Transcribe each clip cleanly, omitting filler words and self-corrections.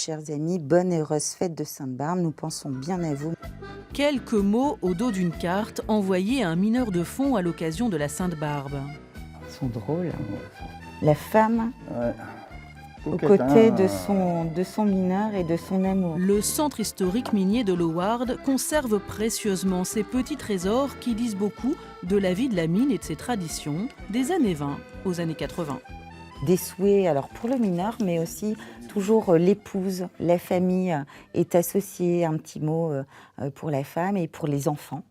chers amis, bonne et heureuse fête de Sainte-Barbe. Nous pensons bien à vous. Quelques mots au dos d'une carte envoyée à un mineur de fond à l'occasion de la Sainte-Barbe. Ils sont drôles. La femme aux Coquette, côtés hein. de son mineur et de son amour. Le centre historique minier de l'Howard conserve précieusement ces petits trésors qui disent beaucoup de la vie de la mine et de ses traditions des années 20 aux années 80. Des souhaits alors pour le mineur, mais aussi toujours l'épouse, la famille est associée, un petit mot pour la femme et pour les enfants.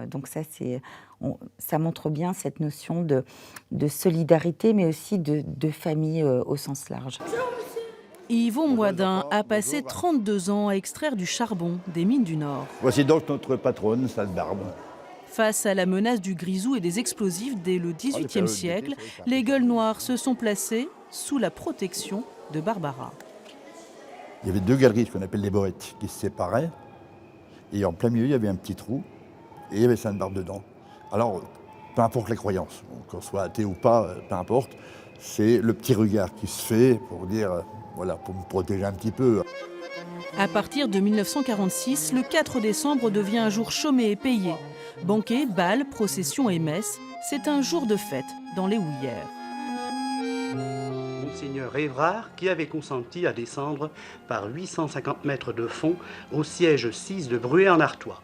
Donc ça montre bien cette notion de solidarité, mais aussi de famille au sens large. Yvon Moidin a passé 32 ans à extraire du charbon des mines du Nord. Voici donc notre patronne, Sainte-Barbe. Face à la menace du grisou et des explosifs dès le XVIIIe siècle, les gueules noires se sont placées sous la protection de Barbara. Il y avait deux galeries, ce qu'on appelle les borettes, qui se séparaient. Et en plein milieu, il y avait un petit trou. Et il y avait Sainte-Barbe dedans. Alors, peu importe les croyances, qu'on soit athée ou pas, peu importe, c'est le petit regard qui se fait pour dire, voilà, pour me protéger un petit peu. À partir de 1946, le 4 décembre devient un jour chômé et payé. Banquets, bals, processions et messes, c'est un jour de fête dans les houillères. Monseigneur Évrard, qui avait consenti à descendre par 850 mètres de fond au siège 6 de Bruay-en-Artois,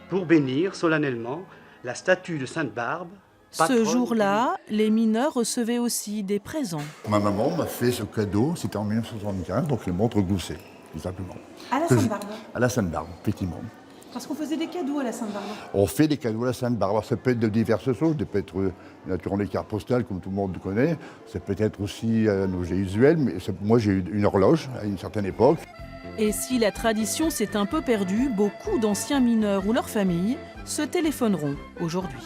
pour bénir solennellement la statue de Sainte-Barbe. Ce jour-là, les mineurs recevaient aussi des présents. Ma maman m'a fait ce cadeau, c'était en 1975, donc les montres goussées, tout simplement. À la Sainte-Barbe? À la Sainte-Barbe, effectivement. Parce qu'on faisait des cadeaux à la Sainte-Barbe. On fait des cadeaux à la Sainte-Barbe. Ça peut être de diverses choses. Ça peut être naturellement des cartes postales, comme tout le monde connaît. Ça peut être aussi un objet usuel. Mais moi, j'ai eu une horloge à une certaine époque. Et si la tradition s'est un peu perdue, beaucoup d'anciens mineurs ou leurs familles se téléphoneront aujourd'hui.